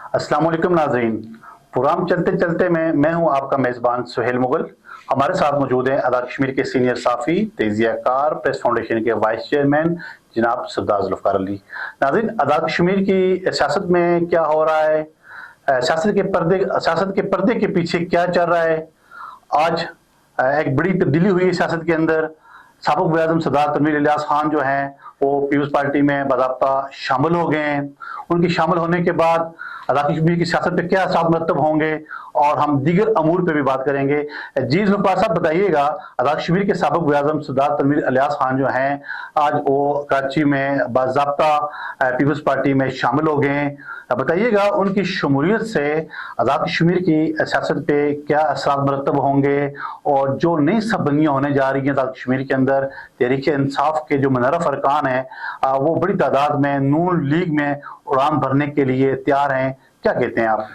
अस्सलाम वालेकुम नाज़रीन। प्रोग्राम चलते चलते मैं हूं आपका मेज़बान सुहेल मुगल। हमारे साथ मौजूद हैं आज़ाद कश्मीर के सीनियर साफ़ी, तजियाकार, प्रेस फाउंडेशन के वाइस चेयरमैन जनाब सरदार जुल्फ़िकार अली। नाज़रीन, आज़ाद कश्मीर की सियासत में क्या हो रहा है, सियासत के पर्दे के पीछे क्या चल रहा है। आज एक बड़ी तब्दीली हुई है सियासत के अंदर। साबिक़ वज़ीर-ए-आज़म सरदार तनवीर इलियास खान जो हैं वो पीपल्स पार्टी में बाज़ाब्ता शामिल हो गए हैं। उनके शामिल होने के बाद आज़ाद कश्मीर की सियासत पे क्या असर मरतब होंगे और हम दीगर अमूर पे भी बात करेंगे। जी जुल्फ़िकार साहब, बताइएगा, आज़ाद कश्मीर के साबिक़ वज़ीर-ए-आज़म सरदार तनवीर इलियास खान जो हैं आज वो कराची में बाज़ाब्ता पीपल्स पार्टी में शामिल हो गए हैं। बताइएगा उनकी शमूलियत से आज़ाद कश्मीर की सियासत पे क्या असर मरतब होंगे और जो नई सरबंदियाँ होने जा रही हैं आज़ाद कश्मीर के अंदर, तहरीक इंसाफ के जो मुनर्रफ अरकान हैं वो बड़ी तादाद में नून लीग में उड़ान भरने के लिए तैयार हैं। क्या कहते हैं आप?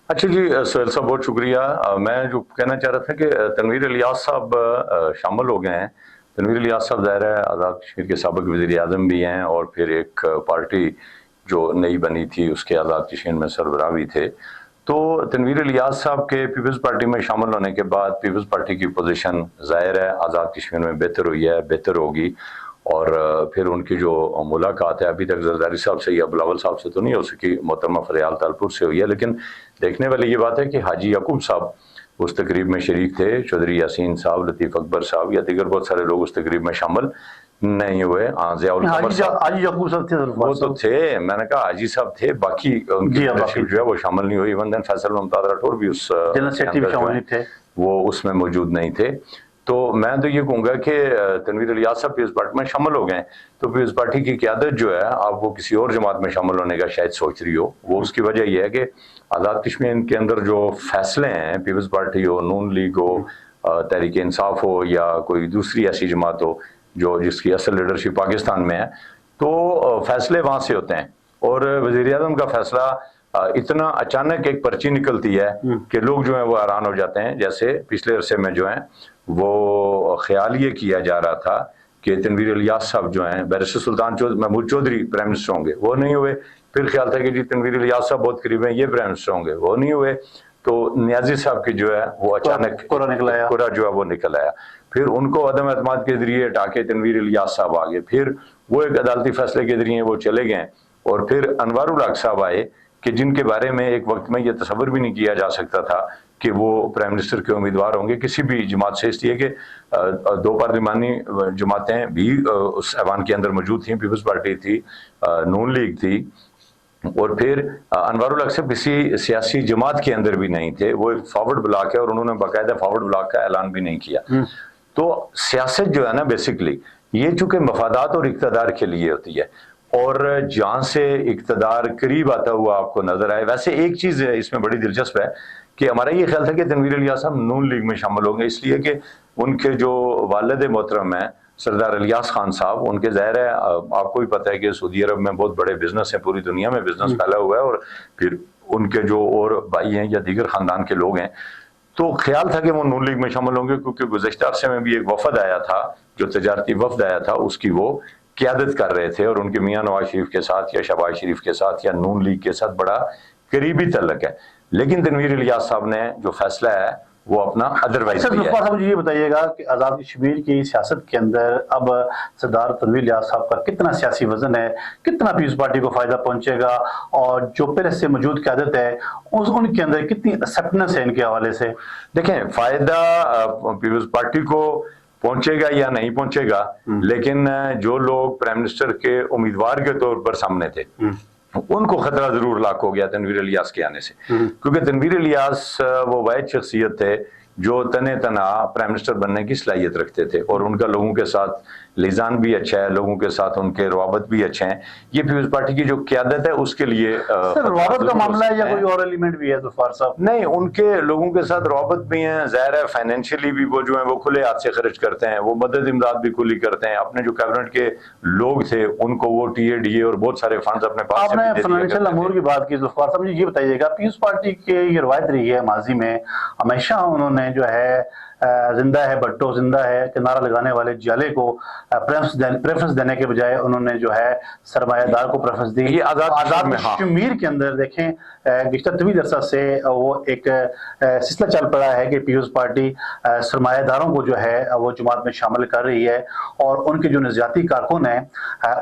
अच्छा जी, सोहेल साहब बहुत शुक्रिया। मैं जो कहना चाह रहा था कि तनवीर इलियास साहब शामिल हो गए हैं। तनवीर इलियास साहब ज़ाहिर है आज़ाद कश्मीर के साबिक़ वज़ीर-ए-आज़म भी हैं और फिर एक पार्टी जो नई बनी थी उसके आज़ाद कश्मीर में सरबराह भी थे। तो तनवीर इलियास साहब के पीपल्स पार्टी में शामिल होने के बाद पीपल्स पार्टी की पोजीशन ज़ाहिर है आज़ाद कश्मीर में बेहतर हुई है, बेहतर होगी। और फिर उनकी जो मुलाकात है अभी तक जरदारी साहब से या बिलावल साहब से तो नहीं हो सकी, मोहतरमा फरियाल तालपुर से हुई है। लेकिन देखने वाली ये बात है कि हाजी याकूब साहब उस तकरीब में शरीक थे, चौधरी यासीन साहब, लतीफ़ अकबर साहब या दीगर बहुत सारे लोग उस तकरीब में शामिल नहीं हुए। ज़ियाउल कमर साहब, हाजी याकूब साहब थे, वो तो थे, मैंने कहा हाजी साहब थे, बाकी उनकी लीडरशिप जो है वो शामिल नहीं हुई। इवन देन फैसल मुमताज राठौर भी उस थे, वो उसमें मौजूद नहीं थे। तो मैं तो ये कहूँगा कि तनवीर इलियास साहब पीपल्स पार्टी में शामिल हो गए, तो पीपल्स पार्टी की क़यादत जो है अब वो किसी और जमात में शामिल होने का शायद सोच रही हो। वो उसकी वजह यह है कि आज़ाद कश्मीर के अंदर जो फैसले हैं, पीपल्स पार्टी हो, नून लीग हो, तहरीक इंसाफ हो या कोई दूसरी ऐसी जमात हो जो जिसकी असल लीडरशिप पाकिस्तान में है, तो फैसले वहाँ से होते हैं। और वज़ीर-ए-आज़म का फैसला इतना अचानक एक पर्ची निकलती है कि लोग जो है वो हैरान हो जाते हैं। जैसे पिछले अरसे में जो है वो ख्याल ये किया जा रहा था कि तनवीर इलियास साहब जो हैं बैरिस्टर सुल्तान महमूद चौधरी प्राइम मिनिस्टर होंगे, वो नहीं हुए। फिर ख्याल था कि जी तनवीर इलियास साहब बहुत करीब हैं, ये प्राइम मिनिस्टर होंगे, वो नहीं हुए। तो नियाजी साहब की जो है वो अचानक कोरा जो है वो निकल आया। फिर उनको अदम एतमाद के जरिए हटा के तनवीर इलियास साहब आ गए। फिर वो एक अदालती फैसले के जरिए वो चले गए। और फिर अनवारुल हक साहब आए कि जिनके बारे में एक वक्त में ये तसव्वुर भी नहीं किया जा सकता था कि वो प्राइम मिनिस्टर के उम्मीदवार होंगे किसी भी जमात से, इसलिए कि दो पार्लिमानी जमातें भी उस ऐवान के अंदर मौजूद थी। पीपल्स पार्टी थी, नून लीग थी, और फिर अनवारुल हक साहब किसी सियासी जमात के अंदर भी नहीं थे। वो एक फॉरवर्ड ब्लॉक है और उन्होंने बाकायदा फॉरवर्ड ब्लॉक का ऐलान भी नहीं किया। तो सियासत जो है ना, बेसिकली ये चूंकि मफादात और इक़्तिदार के लिए होती है, और जहाँ से इक़्तिदार करीब आता हुआ आपको नजर आए। वैसे एक चीज़ इसमें बड़ी दिलचस्प है कि हमारा ये ख्याल था कि तनवीर इलियास साहब नून लीग में शामिल होंगे, इसलिए कि उनके जो वालिद मोहतरम हैं सरदार इलियास खान साहब, उनके ज़ाहिर है आपको भी पता है कि सऊदी अरब में बहुत बड़े बिजनेस हैं, पूरी दुनिया में बिजनेस फैला हुआ है। और फिर उनके जो और भाई हैं या दीगर ख़ानदान के लोग हैं, तो ख्याल था कि वो नून लीग में शामिल होंगे, क्योंकि गुज़श्ता अरसे में भी एक वफद आया था, जो तजारती वफद आया था, उसकी वो क़यादत कर रहे थे। और उनके मियाँ नवाज शरीफ के साथ या शहबाज शरीफ के साथ या नून लीग के साथ बड़ा करीबी तल्लक है। लेकिन तनवीर इलियास साहब ने जो फैसला है वो अपना अदरवाइज साहब, मुझे ये बताइएगा कि आज़ाद कश्मीर की सियासत के अंदर अब सरदार तनवीर इलियास साहब का कितना सियासी वजन है, कितना पीपल्स पार्टी को फायदा पहुंचेगा, और जो पहले से मौजूद क़यादत है उनके अंदर कितनी एक्सेप्टेंस है इनके हवाले से? देखें, फायदा पीपल्स पार्टी को पहुंचेगा या नहीं पहुंचेगा, लेकिन जो लोग प्राइम मिनिस्टर के उम्मीदवार के तौर पर सामने थे उनको खतरा जरूर लाक हो गया तनवीर इलियास के आने से। क्योंकि तनवीर इलियास वो वाहिद शख्सियत थे जो तने तना प्राइम मिनिस्टर बनने की सलाहियत रखते थे, और उनका लोगों के साथ लिजान भी अच्छा है, लोगों के साथ उनके रवाबत भी अच्छे हैं। ये पीपल्स पार्टी की जो क़यादत है उसके लिए रवाबत का मामला है या कोई और एलिमेंट भी है जुल्फ़िकार साहब? नहीं, उनके लोगों के साथ रवाबत भी है, ज़ाहिर है फाइनेंशियली भी वो जो है वो खुले हाथ से खर्च करते हैं, वो मदद इमदाद भी खुली करते हैं। अपने जो कैबिनेट के लोग थे उनको वो टीए और बहुत सारे फंड्स अपने पास। आपने फाइनेंशियल अमूर की बात की जुल्फ़िकार साहब, मुझे ये बताइएगा, पीपल्स पार्टी के ये रवायत रही है माजी में, हमेशा उन्होंने जो है زندہ ہے، بھٹو زندہ ہے کہ نعرہ لگانے والے جالے کو پریفرنس دینے کے بجائے انہوں نے جو ہے سرمایہ دار کو پریفرنس دی. یہ آزاد کشمیر کے اندر دیکھیں گزشتہ طویل عرصہ سے وہ ایک سلسلہ چل پڑا ہے کہ پیپلز پارٹی سرمایہ داروں کو جو ہے وہ جماعت میں شامل کر رہی ہے، اور ان کے جو نظریاتی کارکن ہیں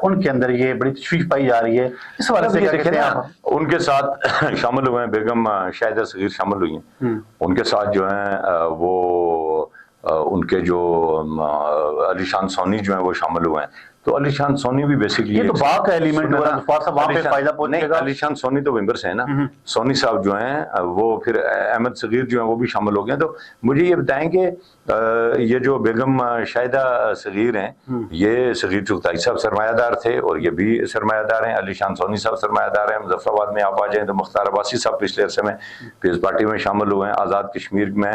ان کے اندر یہ بڑی تشویش پائی جا رہی ہے. اس حوالے سے کیا کہتے ہیں آپ؟ ان کے ساتھ شامل ہوئے ہیں بیگم شاہدہ صغیر شامل ہوئی ہیں، ان کے ساتھ جو ہیں وہ ان کے جو علی شان سونی جو ہیں وہ شامل ہوئے ہیں. تو علی شان سونی بھی بیسکلی یہ تو باغ کا ایلیمنٹ ہو رہا ہے. علی شان سونی تو ممبر سے ہیں نا، سونی صاحب جو ہیں وہ پھر احمد صغیر جو ہیں وہ بھی شامل ہو گئے ہیں. تو مجھے یہ بتائیں کہ یہ جو بیگم شاہدہ صغیر ہیں، یہ صغیر چغتائی صاحب سرمایہ دار تھے اور یہ بھی سرمایہ دار ہیں. علی شان سونی صاحب سرمایہ دار ہیں. مظفر آباد میں آپ آ جائیں تو مختار عباسی صاحب پچھلے عرصے میں پیپلز پارٹی میں شامل ہوئے ہیں. آزاد کشمیر میں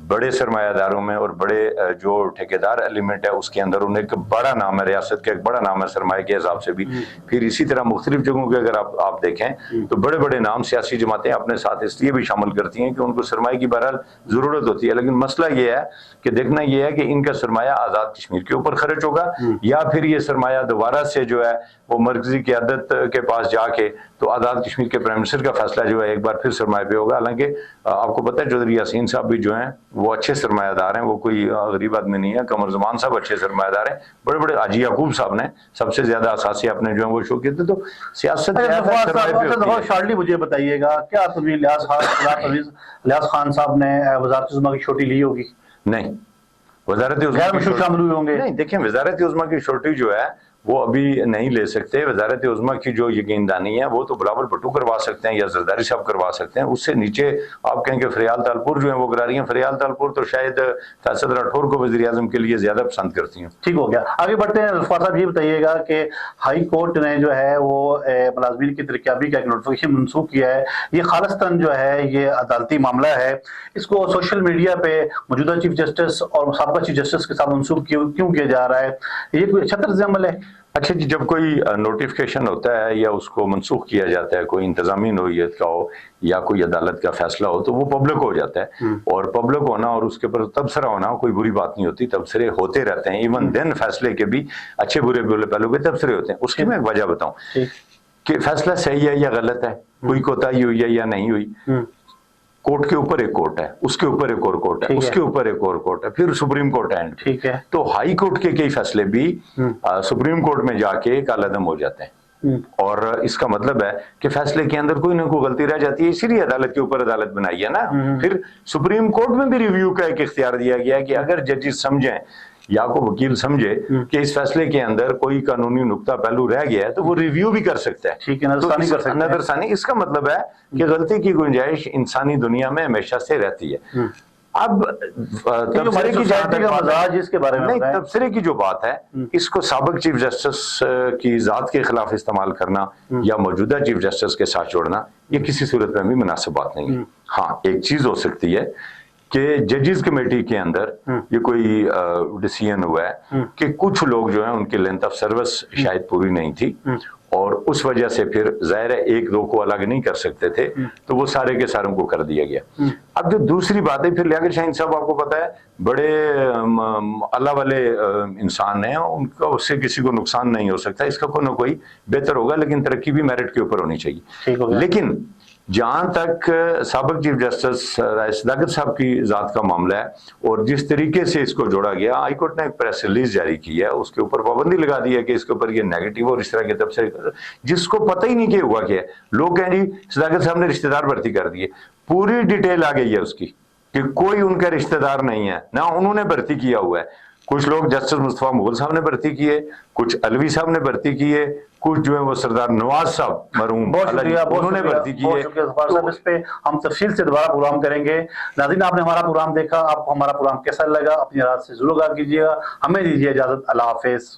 بڑے سرمایہ داروں میں اور بڑے جو ٹھیکیدار ایلیمنٹ ہے اس کے اندر انہیں ایک بڑا نام ہے، ریاست کا ایک بڑا نام ہے سرمایہ کے حساب سے بھی. پھر اسی طرح مختلف جگہوں کے اگر آپ دیکھیں تو بڑے بڑے نام سیاسی جماعتیں اپنے ساتھ اس لیے بھی شامل کرتی ہیں کہ ان کو سرمایہ کی بہرحال ضرورت ہوتی ہے. لیکن مسئلہ یہ ہے کہ دیکھنا یہ ہے کہ ان کا سرمایہ آزاد کشمیر کے اوپر خرچ ہوگا یا پھر یہ سرمایہ دوبارہ سے جو ہے وہ مرکزی قیادت کے پاس جا کے تو آزاد کشمیر کے پرائم منسٹر کا فیصلہ جو ہے ایک بار پھر سرمایہ پہ ہوگا. حالانکہ آپ کو پتہ ہے چودھری یاسین صاحب بھی جو ہیں وہ اچھے سرمایہ دار ہیں، وہ کوئی غریب آدمی نہیں ہے. قمر زمان صاحب اچھے سرمایہ دار ہیں. بڑے بڑے حاجی یعقوب صاحب نے سب سے زیادہ اثاثے اپنے جو ہیں وہ شو کیے تھے. تو سیاست شارٹلی مجھے بتائیے گا کیا لیاز خان صاحب نے وزارت عظمیٰ کی چھوٹی لی ہوگی؟ نہیں، وزارت عظمیٰ شامل ہوئے ہوں گے. نہیں، دیکھیں وزارت عظمیٰ کی چھوٹی جو ہے وہ ابھی نہیں لے سکتے. وزارت عظمیٰ کی جو یقین دانی ہے وہ تو بلاول بھٹو کروا سکتے ہیں یا زرداری صاحب کروا سکتے ہیں. اس سے نیچے آپ کہیں کہ فریال تالپور جو ہیں وہ کرا رہی ہیں. فریال تالپور تو شاید فیصل راٹھور کو وزیر اعظم کے لیے زیادہ پسند کرتی ہیں. ٹھیک ہو گیا، آگے بڑھتے ہیں. الفاظ صاحب یہ بتائیے گا کہ ہائی کورٹ نے جو ہے وہ ملازمین کی ترقیابی کا ایک نوٹیفکیشن منسوخ کیا ہے. یہ خالصتاً جو ہے یہ عدالتی معاملہ ہے. اس کو سوشل میڈیا پہ موجودہ چیف جسٹس اور سابقہ چیف جسٹس کے ساتھ منسوخ کیوں کیا جا رہا ہے؟ یہ کوئی اچھا طرز عمل ہے؟ اچھا جی، جب کوئی نوٹیفکیشن ہوتا ہے یا اس کو منسوخ کیا جاتا ہے، کوئی انتظامی نوعیت کا ہو یا کوئی عدالت کا فیصلہ ہو تو وہ پبلک ہو جاتا ہے. اور پبلک ہونا اور اس کے اوپر تبصرہ ہونا کوئی بری بات نہیں ہوتی. تبصرے ہوتے رہتے ہیں. ایون دین فیصلے کے بھی اچھے برے پہلو کے تبصرے ہوتے ہیں. اس کی میں ایک وجہ بتاؤں کہ فیصلہ صحیح ہے یا غلط ہے، کوئی کوتاہی ہوئی ہے یا نہیں ہوئی. کورٹ کے اوپر ایک کورٹ ہے، اس کے اوپر ایک اور کورٹ ہے، اس کے اوپر ایک اور کورٹ ہے، پھر سپریم کورٹ ہے. ٹھیک ہے. تو ہائی کورٹ کے کئی فیصلے بھی سپریم کورٹ میں جا کے کالعدم ہو جاتے ہیں. اور اس کا مطلب ہے کہ فیصلے کے اندر کوئی نہ کوئی غلطی رہ جاتی ہے. اسی لیے عدالت کے اوپر عدالت بنائی ہے نا. پھر سپریم کورٹ میں بھی ریویو کا ایک اختیار دیا گیا ہے کہ اگر ججز سمجھیں یا کو وکیل سمجھے کہ اس فیصلے کے اندر کوئی قانونی نقطہ پہلو رہ گیا ہے تو وہ ریویو بھی کر سکتا ہے. ٹھیک ہے، نظر ثانی. اس کا مطلب ہے کہ غلطی کی گنجائش انسانی دنیا میں ہمیشہ سے رہتی ہے. اب تبصرے کی تبصرے کی جو بات ہے اس کو سابق چیف جسٹس کی ذات کے خلاف استعمال کرنا یا موجودہ چیف جسٹس کے ساتھ جوڑنا یہ کسی صورت میں بھی مناسب بات نہیں ہے. ہاں ایک چیز ہو سکتی ہے کہ ججز کمیٹی کے اندر یہ کوئی ڈیسیژن ہوا ہے کہ کچھ لوگ جو ہیں ان کی لینتھ آف سروس شاید پوری نہیں تھی اور اس وجہ سے پھر ظاہر ہے ایک دو کو الگ نہیں کر سکتے تھے تو وہ سارے کے ساروں کو کر دیا گیا. اب جو دوسری بات ہے پھر لیاقت شاہین صاحب آپ کو پتا ہے بڑے اللہ والے انسان ہیں، ان کا اس سے کسی کو نقصان نہیں ہو سکتا. اس کا کوئی نہ کوئی بہتر ہوگا لیکن ترقی بھی میرٹ کے اوپر ہونی چاہیے. لیکن جہاں تک سابق چیف جسٹس صداقت صاحب کی ذات کا معاملہ ہے اور جس طریقے سے اس کو جوڑا گیا، ہائی کورٹ نے ایک پریس ریلیز جاری کی ہے، اس کے اوپر پابندی لگا دی ہے کہ اس کے اوپر یہ نیگیٹو اور اس طرح کے تبصرے جس کو پتہ ہی نہیں کہ ہوا کیا ہے. لوگ کہیں جی صداقت صاحب نے رشتہ دار بھرتی کر دیے. پوری ڈیٹیل آ گئی ہے اس کی کہ کوئی ان کا رشتہ دار نہیں ہے، نہ انہوں نے بھرتی کیا ہوا ہے. کچھ لوگ جسٹس مصطفیٰ مغل صاحب نے بھرتی کیے، کچھ علوی صاحب نے بھرتی کیے، کچھ جو ہے وہ سردار نواز صاحب مرحوم انہوں نے بھرتی کی ہے. اس پہ ہم تفصیل سے دوبارہ پروگرام کریں گے. ناظرین آپ نے ہمارا پروگرام دیکھا، آپ کو ہمارا پروگرام کیسا لگا اپنی رات سے ضرور آگاہ کیجیے گا. ہمیں دیجیے اجازت. اللہ حافظ.